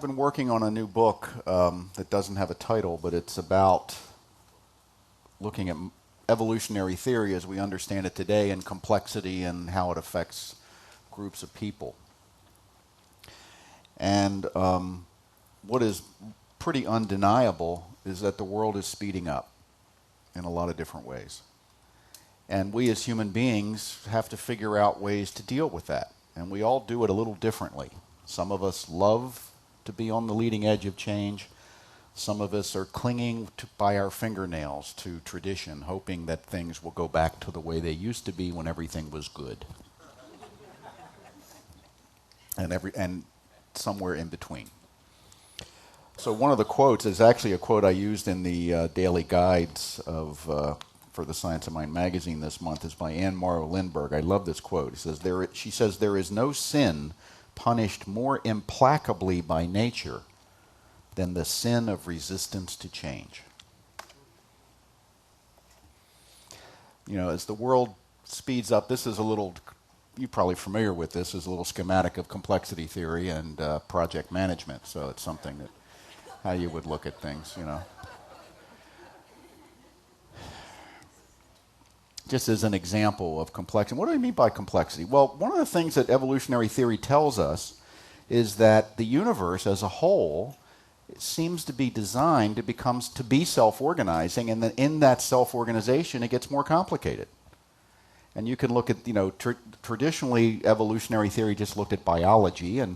been working on a new book that doesn't have a title, but it's about looking at evolutionary theory as we understand it today and complexity and how it affects groups of people. And what is pretty undeniable is that the world is speeding up in a lot of different ways. And we as human beings have to figure out ways to deal with that. And we all do it a little differently. Some of us love to be on the leading edge of change. Some of us are clinging by our fingernails to tradition, hoping that things will go back to the way they used to be when everything was good. And somewhere in between. So one of the quotes is actually a quote I used in the daily guides for the Science of Mind magazine this month. Is by Anne Morrow Lindbergh. I love this quote. She says, "There is no sin punished more implacably by nature than the sin of resistance to change." You know, as the world speeds up, this is a little, you're probably familiar with this, is a little schematic of complexity theory and project management. So it's something that, how you would look at things, you know. Just as an example of complexity. What do I mean by complexity? Well, one of the things that evolutionary theory tells us is that the universe as a whole seems to be designed to be self-organizing, and that in that self-organization it gets more complicated. And you can look at, you know, traditionally evolutionary theory just looked at biology and,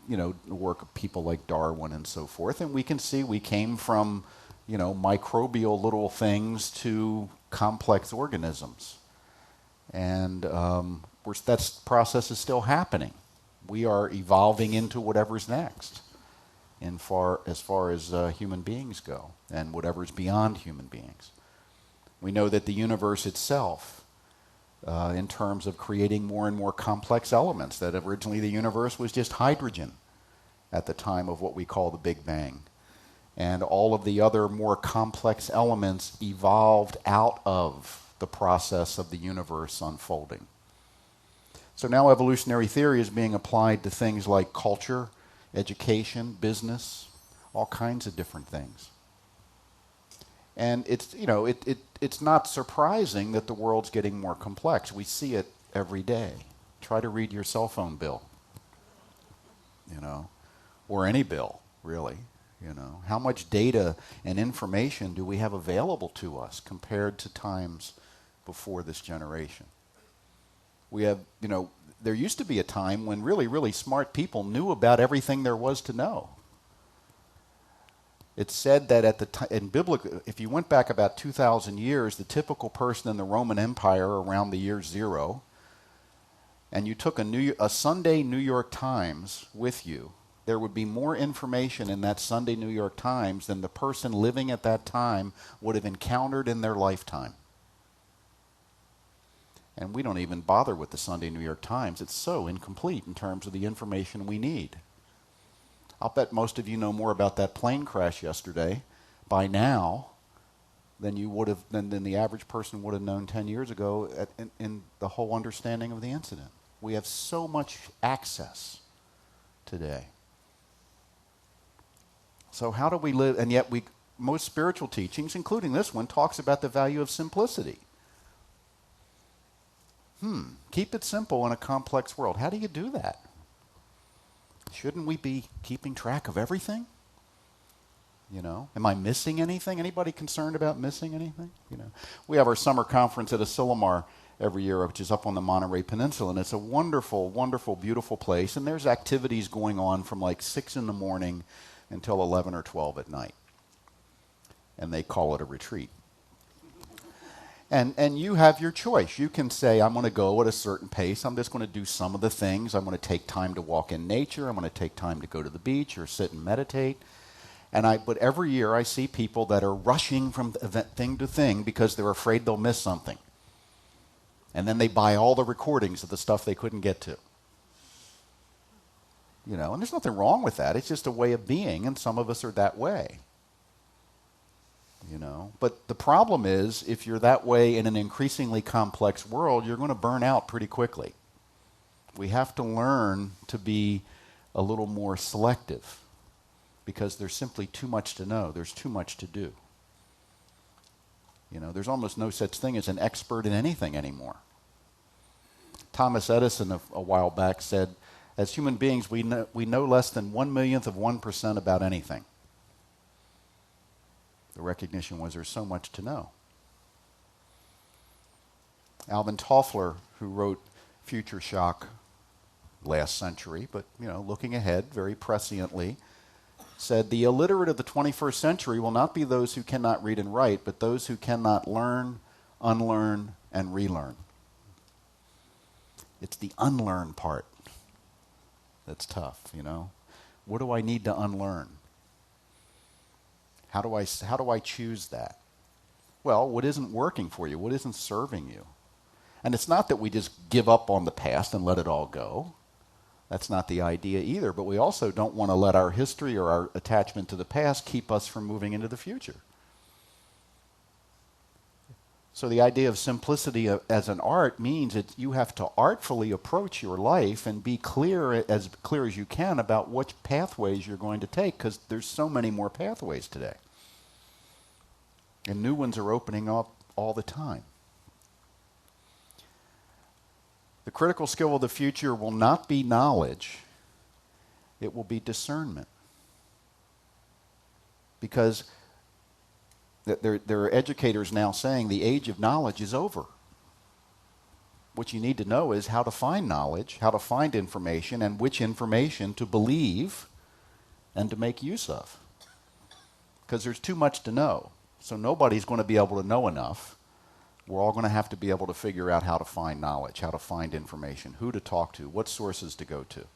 you know, the work of people like Darwin and so forth, and we can see we came from, you know, microbial little things to complex organisms. And that process is still happening. We are evolving into whatever's next as far as human beings go, and whatever's beyond human beings. We know that the universe itself, in terms of creating more and more complex elements, that originally the universe was just hydrogen at the time of what we call the Big Bang. And all of the other more complex elements evolved out of the process of the universe unfolding. So now evolutionary theory is being applied to things like culture, education, business, all kinds of different things. And it's, you know, it's not surprising that the world's getting more complex. We see it every day. Try to read your cell phone bill, you know, or any bill, really. You know, how much data and information do we have available to us compared to times before this generation? We have, you know, there used to be a time when really, really smart people knew about everything there was to know. It's said that at the time, in biblical, if you went back about 2,000 years, the typical person in the Roman Empire around the year 0, and you took a Sunday New York Times with you, there would be more information in that Sunday New York Times than the person living at that time would have encountered in their lifetime. And we don't even bother with the Sunday New York Times. It's so incomplete in terms of the information we need. I'll bet most of you know more about that plane crash yesterday by now than you would have, than the average person would have known 10 years ago in the whole understanding of the incident. We have so much access today. So how do we live? And yet most spiritual teachings, including this one, talks about the value of simplicity. Keep it simple in a complex world. How do you do that? Shouldn't we be keeping track of everything? You know, am I missing anything? Anybody concerned about missing anything? You know, we have our summer conference at Asilomar every year, which is up on the Monterey Peninsula, and it's a wonderful, wonderful, beautiful place. And there's activities going on from like 6 in the morning until 11 or 12 at night. And they call it a retreat. And you have your choice. You can say, I'm going to go at a certain pace. I'm just going to do some of the things. I'm going to take time to walk in nature. I'm going to take time to go to the beach or sit and meditate. But every year I see people that are rushing from thing to thing because they're afraid they'll miss something. And then they buy all the recordings of the stuff they couldn't get to. You know, and there's nothing wrong with that. It's just a way of being, and some of us are that way. You know, but the problem is, if you're that way in an increasingly complex world, you're going to burn out pretty quickly. We have to learn to be a little more selective. because there's simply too much to know. There's too much to do. You know, there's almost no such thing as an expert in anything anymore. Thomas Edison a while back said, as human beings, we know less than 1/1,000,000th of 1% about anything. The recognition was there's so much to know. Alvin Toffler, who wrote Future Shock last century, but looking ahead very presciently, said the illiterate of the 21st century will not be those who cannot read and write, but those who cannot learn, unlearn, and relearn. It's the unlearn part that's tough, What do I need to unlearn? How do I choose that? Well, what isn't working for you? What isn't serving you? And it's not that we just give up on the past and let it all go. That's not the idea either, but we also don't want to let our history or our attachment to the past keep us from moving into the future. So the idea of simplicity as an art means that you have to artfully approach your life and be clear as you can about which pathways you're going to take, because there's so many more pathways today. And new ones are opening up all the time. The critical skill of the future will not be knowledge, it will be discernment. Because there are educators now saying the age of knowledge is over. What you need to know is how to find knowledge, how to find information, and which information to believe and to make use of. Because there's too much to know. So nobody's going to be able to know enough. We're all going to have to be able to figure out how to find knowledge, how to find information, who to talk to, what sources to go to.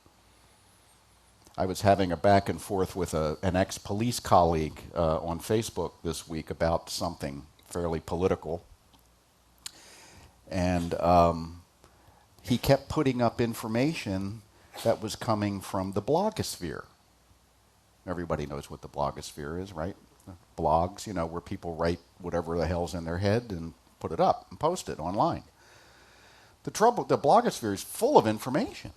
I was having a back and forth with an ex-police colleague on Facebook this week about something fairly political. And he kept putting up information that was coming from the blogosphere. Everybody knows what the blogosphere is, right? Blogs, where people write whatever the hell's in their head and put it up and post it online. The blogosphere is full of information.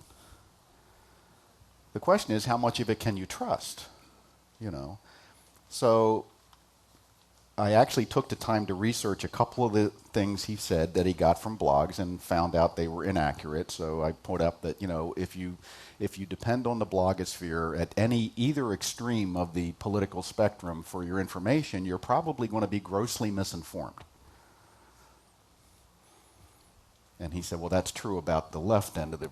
The question is, how much of it can you trust? So I actually took the time to research a couple of the things he said that he got from blogs and found out they were inaccurate. So I put up that, if you depend on the blogosphere at either extreme of the political spectrum for your information, you're probably going to be grossly misinformed. And he said, well, that's true about the left end of the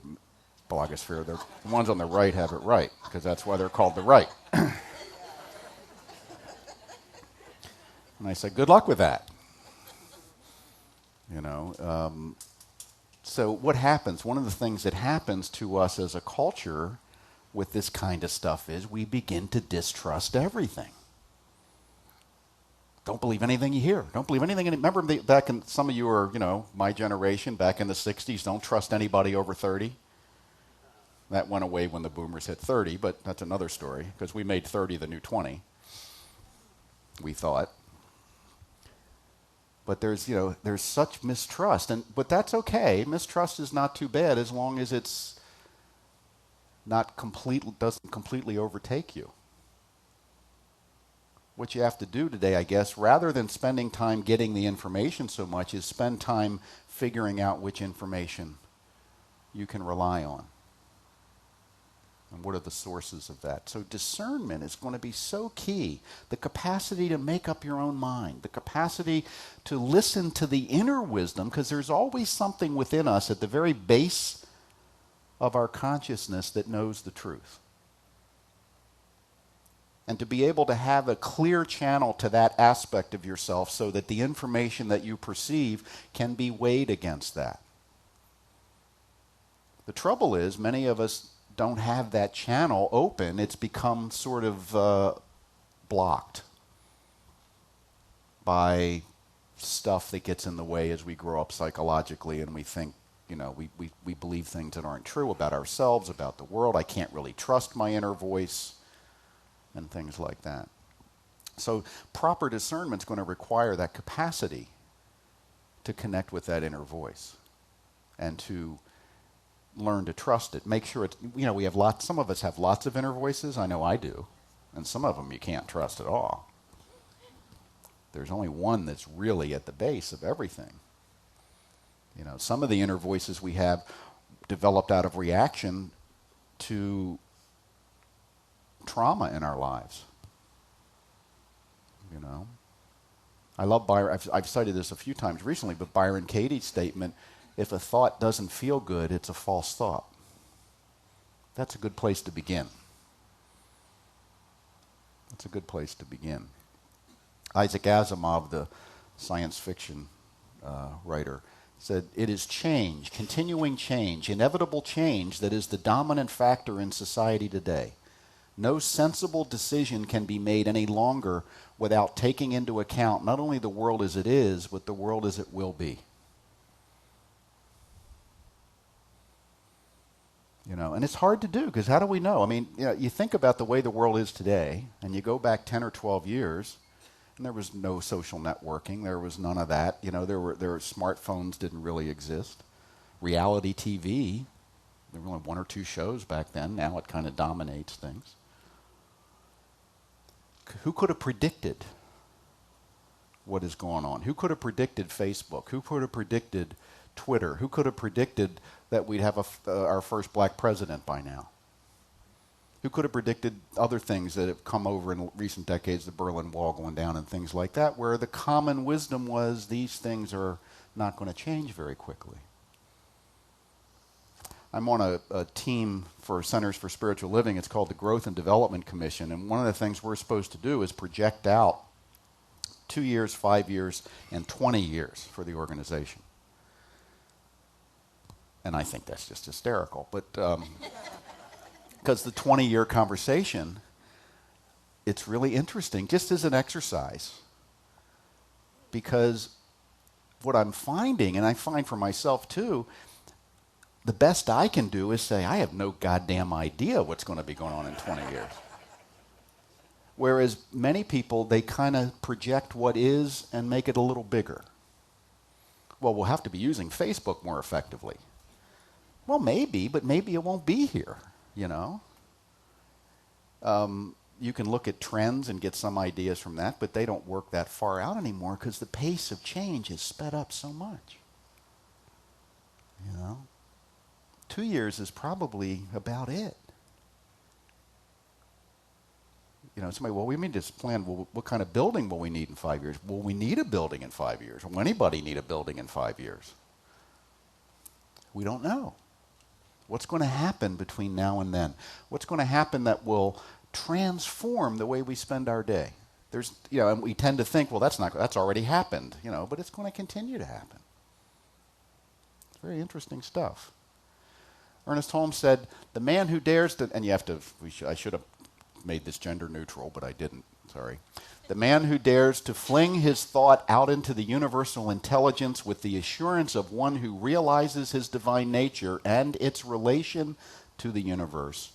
blogosphere. The ones on the right have it right, because that's why they're called the right. And I said, good luck with that. So what happens? One of the things that happens to us as a culture with this kind of stuff is we begin to distrust everything. Don't believe anything you hear. Don't believe anything. Remember back in, some of you are, my generation, back in the 60s, don't trust anybody over 30. That went away when the boomers hit 30, but that's another story, because we made 30 the new 20, we thought. But there's such mistrust, but that's okay. Mistrust is not too bad as long as it's doesn't completely overtake you. What you have to do today, I guess, rather than spending time getting the information so much, is spend time figuring out which information you can rely on. And what are the sources of that? So discernment is going to be so key. The capacity to make up your own mind, the capacity to listen to the inner wisdom, because there's always something within us at the very base of our consciousness that knows the truth. And to be able to have a clear channel to that aspect of yourself so that the information that you perceive can be weighed against that. The trouble is, many of us don't have that channel open. It's become sort of blocked by stuff that gets in the way as we grow up psychologically, and we think, we believe things that aren't true about ourselves, about the world. I can't really trust my inner voice, and things like that. So proper discernment is going to require that capacity to connect with that inner voice and to learn to trust it. Make sure it's, we have some of us have lots of inner voices. I know I do. and some of them you can't trust at all. There's only one that's really at the base of everything. You know, some of the inner voices we have developed out of reaction to trauma in our lives. You know, I love Byron. I've cited this a few times recently, but Byron Katie's statement, if a thought doesn't feel good, it's a false thought. That's a good place to begin. That's a good place to begin. Isaac Asimov, the science fiction writer, said, "It is change, continuing change, inevitable change that is the dominant factor in society today. No sensible decision can be made any longer without taking into account not only the world as it is, but the world as it will be." You know, and it's hard to do, because how do we know? I mean, you know, you think about the way the world is today, and you go back 10 or 12 years, and there was no social networking. There was none of that. You know, there were smartphones didn't really exist. Reality TV, there were only one or two shows back then. Now it kind of dominates things. Who could have predicted what is going on? Who could have predicted Facebook? Who could have predicted Twitter? Who could have predicted that we'd have our first black president by now? Who could have predicted other things that have come over in recent decades, the Berlin Wall going down and things like that, where the common wisdom was these things are not going to change very quickly? I'm on a team for Centers for Spiritual Living. It's called the Growth and Development Commission, and one of the things we're supposed to do is project out 2 years, 5 years, and 20 years for the organization. And I think that's just hysterical, but because the 20-year conversation, it's really interesting, just as an exercise, because what I'm finding, and I find for myself too, the best I can do is say, I have no goddamn idea what's going to be going on in 20 years. Whereas many people, they kind of project what is and make it a little bigger. Well, we'll have to be using Facebook more effectively. Well, maybe, but maybe it won't be here, you know. You can look at trends and get some ideas from that, but they don't work that far out anymore because the pace of change is sped up so much. You know, 2 years is probably about it. You know, somebody, well, we need to plan, well, what kind of building will we need in 5 years? Will we need a building in 5 years? Will anybody need a building in 5 years? We don't know. What's going to happen between now and then? What's going to happen that will transform the way we spend our day? There's, you know, and we tend to think, well, that's already happened, you know, but it's going to continue to happen. It's very interesting stuff. Ernest Holmes said, "The man who dares to," and you have to, I should have made this gender neutral, but I didn't, sorry. "The man who dares to fling his thought out into the universal intelligence with the assurance of one who realizes his divine nature and its relation to the universe,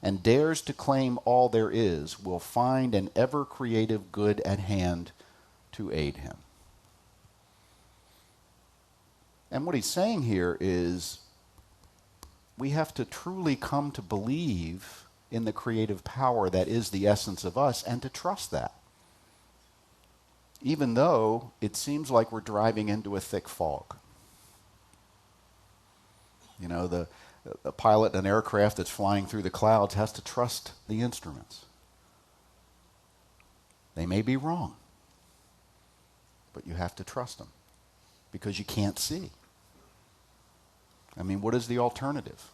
and dares to claim all there is, will find an ever-creative good at hand to aid him." And what he's saying here is we have to truly come to believe in the creative power that is the essence of us and to trust that, even though it seems like we're driving into a thick fog. You know, the pilot in an aircraft that's flying through the clouds has to trust the instruments. They may be wrong, but you have to trust them because you can't see. I mean, what is the alternative?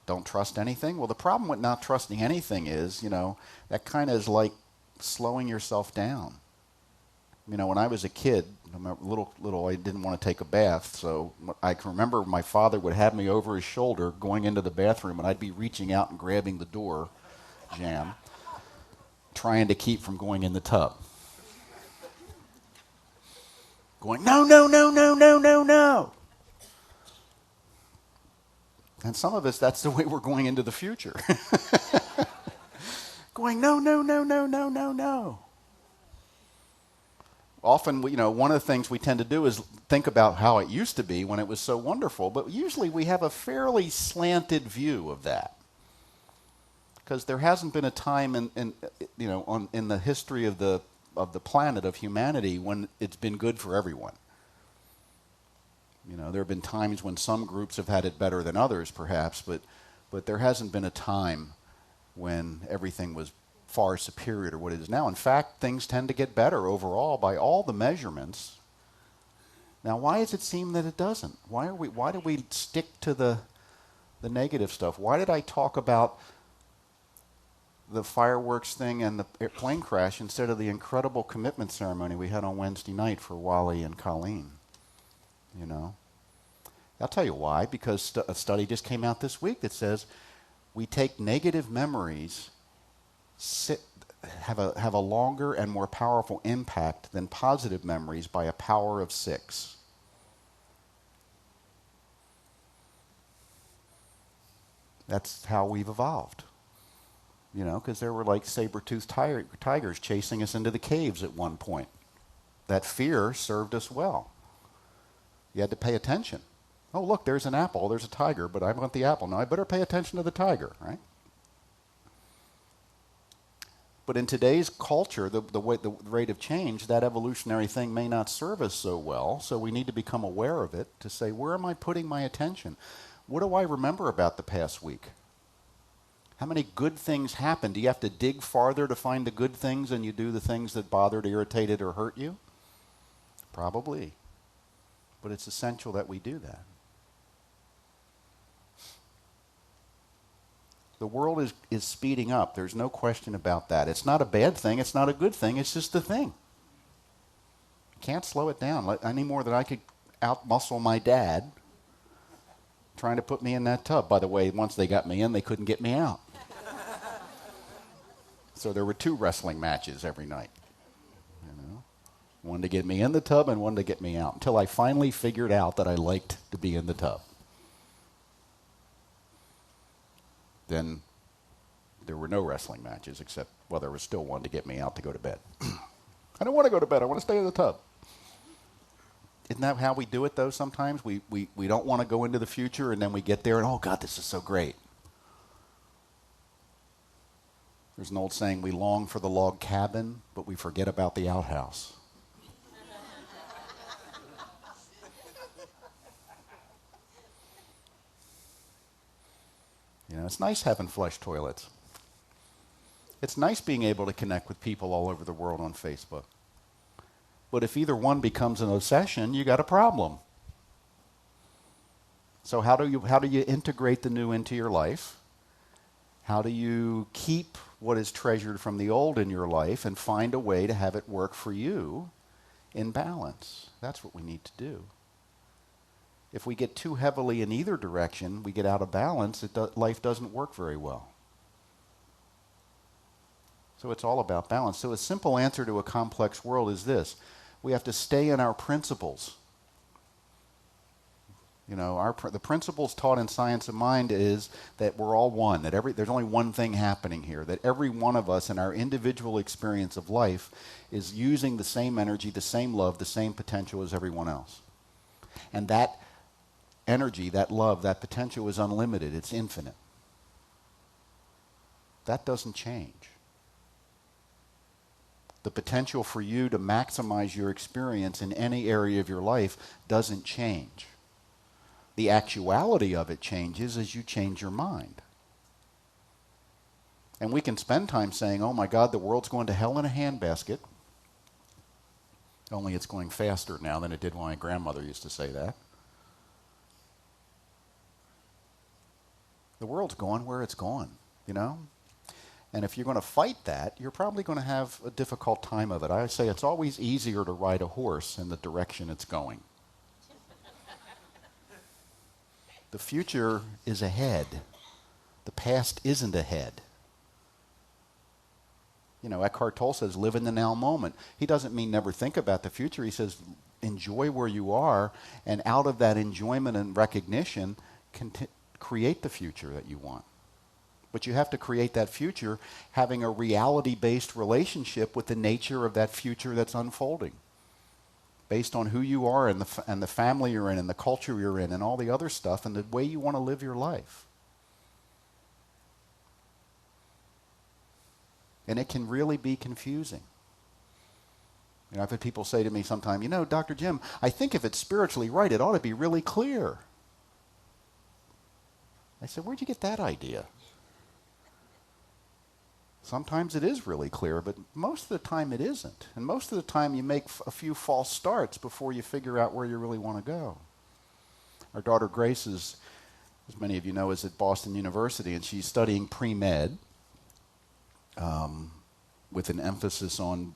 Don't trust anything? Well, the problem with not trusting anything is, you know, that kind of is like slowing yourself down. You know, when I was a kid, little, I didn't want to take a bath, so I can remember my father would have me over his shoulder going into the bathroom, and I'd be reaching out and grabbing the door jamb, trying to keep from going in the tub. Going, no, no, no, no, no, no, no. And some of us, that's the way we're going into the future. Going, no, no, no, no, no, no, no. Often, you know, one of the things we tend to do is think about how it used to be when it was so wonderful, but usually we have a fairly slanted view of that. Because there hasn't been a time in the history of the planet, of humanity, when it's been good for everyone. There have been times when some groups have had it better than others, perhaps, but there hasn't been a time when everything was far superior to what it is now. In fact, things tend to get better overall by all the measurements. Now, why does it seem that it doesn't? Why do we stick to the negative stuff? Why did I talk about the fireworks thing and the plane crash instead of the incredible commitment ceremony we had on Wednesday night for Wally and Colleen? I'll tell you why. Because a study just came out this week that says we take negative memories, have a longer and more powerful impact than positive memories by a power of 6. That's how we've evolved. Because there were like saber-toothed tigers chasing us into the caves at one point. That fear served us well. You had to pay attention. Oh, look, there's an apple, there's a tiger, but I want the apple. Now I better pay attention to the tiger, right? But in today's culture, the rate of change, that evolutionary thing may not serve us so well, so we need to become aware of it to say, where am I putting my attention? What do I remember about the past week? How many good things happened? Do you have to dig farther to find the good things than you do the things that bothered, irritated, or hurt you? Probably. But it's essential that we do that. The world is speeding up. There's no question about that. It's not a bad thing. It's not a good thing. It's just a thing. Can't slow it down any more than I could out-muscle my dad trying to put me in that tub. By the way, once they got me in, they couldn't get me out. So there were 2 wrestling matches every night. One to get me in the tub and one to get me out, until I finally figured out that I liked to be in the tub. Then there were no wrestling matches, except, well, there was still one to get me out to go to bed. I don't want to go to bed. I want to stay in the tub. Isn't that how we do it, though, sometimes? We don't want to go into the future, and then we get there, and, oh, God, this is so great. There's an old saying, we long for the log cabin, but we forget about the outhouse. It's nice having flush toilets. It's nice being able to connect with people all over the world on Facebook. But if either one becomes an obsession, you got a problem. So how do you integrate the new into your life? How do you keep what is treasured from the old in your life and find a way to have it work for you in balance? That's what we need to do. If we get too heavily in either direction, we get out of balance, life doesn't work very well. So it's all about balance. So a simple answer to a complex world is this. We have to stay in our principles. The principles taught in Science of Mind is that we're all one, that there's only one thing happening here, that every one of us in our individual experience of life is using the same energy, the same love, the same potential as everyone else. And that energy, that love, that potential is unlimited. It's infinite. That doesn't change. The potential for you to maximize your experience in any area of your life doesn't change. The actuality of it changes as you change your mind. And we can spend time saying, oh my God, the world's going to hell in a handbasket. Only it's going faster now than it did when my grandmother used to say that. The world's going where it's going, And if you're going to fight that, you're probably going to have a difficult time of it. I say it's always easier to ride a horse in the direction it's going. The future is ahead. The past isn't ahead. Eckhart Tolle says, live in the now moment. He doesn't mean never think about the future. He says, enjoy where you are, and out of that enjoyment and recognition, create the future that you want. But you have to create that future having a reality-based relationship with the nature of that future that's unfolding, based on who you are and the family you're in and the culture you're in and all the other stuff and the way you want to live your life. And it can really be confusing. You know, I've had people say to me sometime, Dr. Jim, I think if it's spiritually right, it ought to be really clear. I said, where'd you get that idea? Sometimes it is really clear, but most of the time it isn't. And most of the time you make a few false starts before you figure out where you really want to go. Our daughter Grace is, as many of you know, is at Boston University, and she's studying pre-med with an emphasis on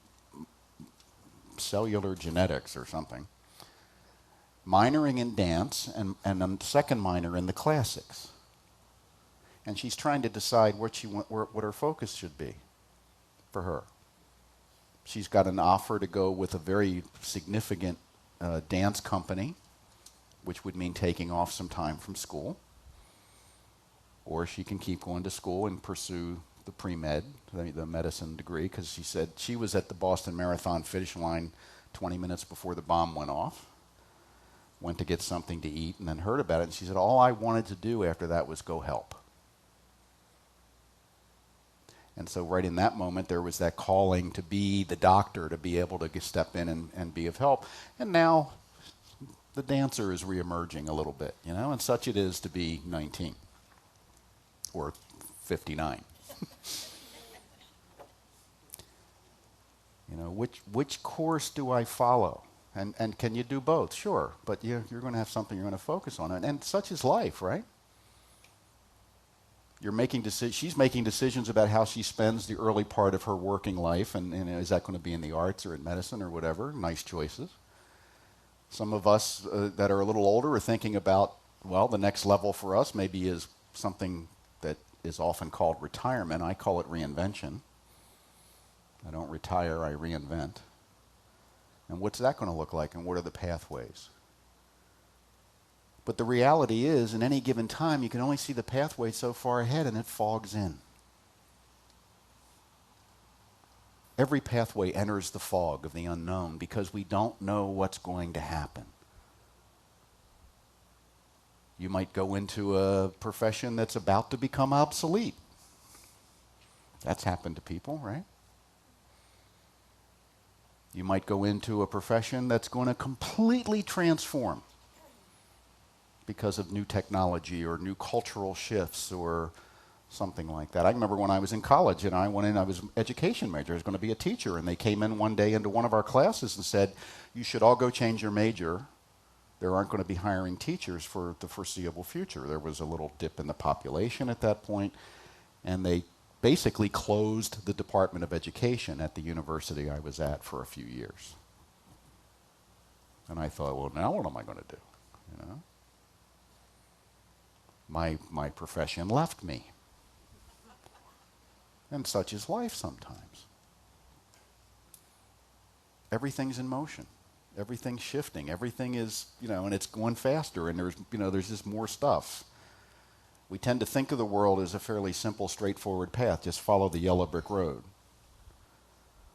cellular genetics or something. Minoring in dance and a second minor in the classics. And she's trying to decide what her focus should be for her. She's got an offer to go with a very significant dance company, which would mean taking off some time from school. Or she can keep going to school and pursue the pre-med, the medicine degree, because she said she was at the Boston Marathon finish line 20 minutes before the bomb went off, went to get something to eat, and then heard about it, and she said, all I wanted to do after that was go help. And so right in that moment, there was that calling to be the doctor, to be able to step in and be of help. And now the dancer is reemerging a little bit, and such it is to be 19 or 59. Which course do I follow? And can you do both? Sure, but you're going to have something you're going to focus on. And such is life, right? She's making decisions about how she spends the early part of her working life, and is that going to be in the arts or in medicine or whatever? Nice choices. Some of us that are a little older are thinking about, the next level for us maybe is something that is often called retirement. I call it reinvention. I don't retire, I reinvent. And what's that going to look like, and what are the pathways? But the reality is, in any given time, you can only see the pathway so far ahead, and it fogs in. Every pathway enters the fog of the unknown because we don't know what's going to happen. You might go into a profession that's about to become obsolete. That's happened to people, right? You might go into a profession that's going to completely transform because of new technology or new cultural shifts or something like that. I remember when I was in college and I went in, I was an education major, I was going to be a teacher, and they came in one day into one of our classes and said, you should all go change your major. There aren't going to be hiring teachers for the foreseeable future. There was a little dip in the population at that point, and they basically closed the Department of Education at the university I was at for a few years. And I thought, well, now what am I going to do? My profession left me. And such is life sometimes. Everything's in motion. Everything's shifting. Everything is, and it's going faster, and there's just more stuff. We tend to think of the world as a fairly simple, straightforward path. Just follow the yellow brick road.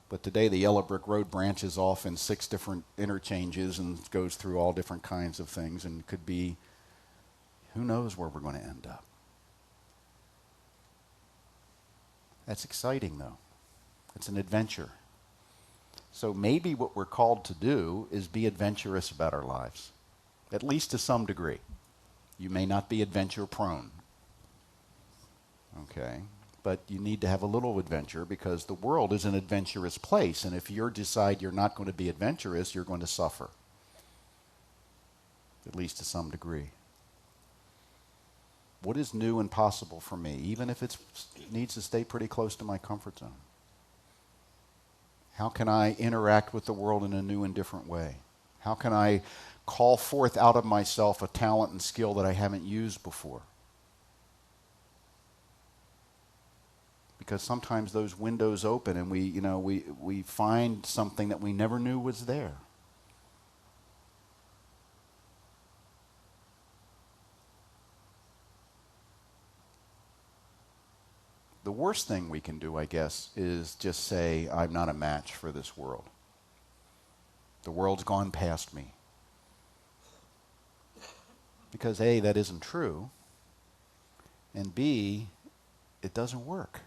But today the yellow brick road branches off in 6 different interchanges and goes through all different kinds of things, and could be, who knows where we're going to end up. That's exciting, though. It's an adventure. So maybe what we're called to do is be adventurous about our lives, at least to some degree. You may not be adventure prone, okay? But you need to have a little adventure because the world is an adventurous place, and if you decide you're not going to be adventurous, you're going to suffer, at least to some degree. What is new and possible for me, even if it needs to stay pretty close to my comfort zone? How can I interact with the world in a new and different way? How can I call forth out of myself a talent and skill that I haven't used before? Because sometimes those windows open and we find something that we never knew was there. The worst thing we can do, I guess, is just say, I'm not a match for this world. The world's gone past me. Because A, that isn't true, and B, it doesn't work.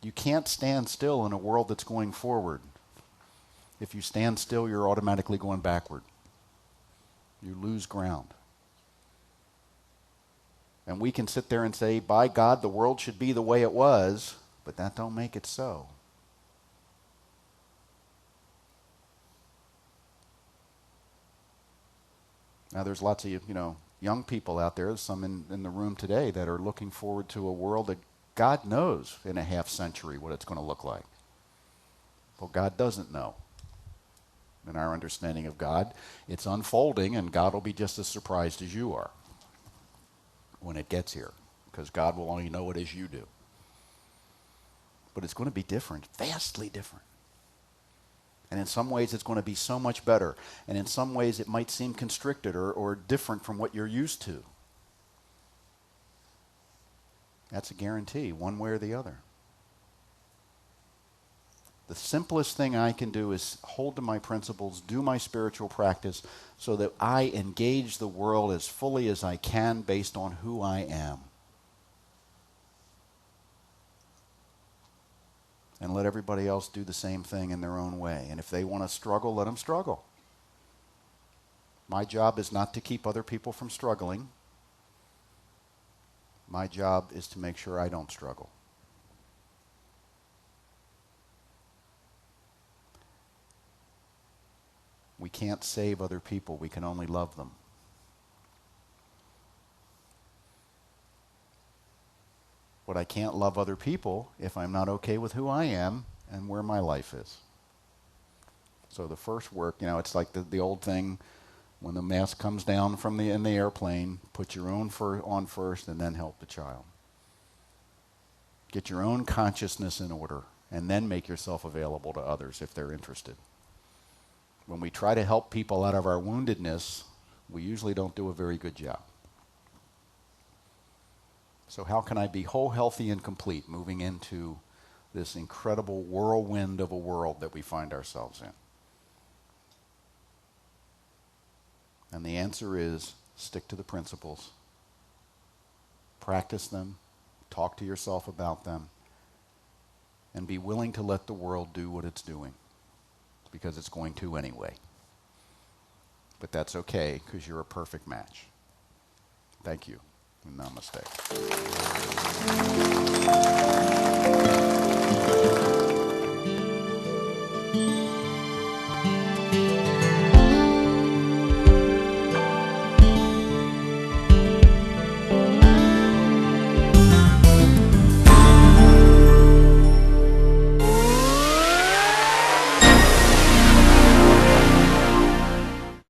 You can't stand still in a world that's going forward. If you stand still, you're automatically going backward. You lose ground. And we can sit there and say, by God, the world should be the way it was, but that don't make it so. Now, there's lots of, young people out there, some in the room today, that are looking forward to a world that God knows in a half century what it's going to look like. Well, God doesn't know. In our understanding of God, it's unfolding, and God will be just as surprised as you are when it gets here, because God will only know it as you do. But it's going to be different, vastly different. And in some ways, it's going to be so much better. And in some ways, it might seem constricted or different from what you're used to. That's a guarantee, one way or the other. The simplest thing I can do is hold to my principles, do my spiritual practice, so that I engage the world as fully as I can based on who I am. And let everybody else do the same thing in their own way. And if they want to struggle, let them struggle. My job is not to keep other people from struggling. My job is to make sure I don't struggle. We can't save other people. We can only love them. But I can't love other people if I'm not okay with who I am and where my life is. So the first work, it's like the old thing, when the mask comes down in the airplane, put your own on first and then help the child. Get your own consciousness in order and then make yourself available to others if they're interested. When we try to help people out of our woundedness, we usually don't do a very good job. So how can I be whole, healthy, and complete moving into this incredible whirlwind of a world that we find ourselves in? And the answer is stick to the principles. Practice them. Talk to yourself about them. And be willing to let the world do what it's doing, because it's going to anyway. But that's okay, because you're a perfect match. Thank you. Namaste.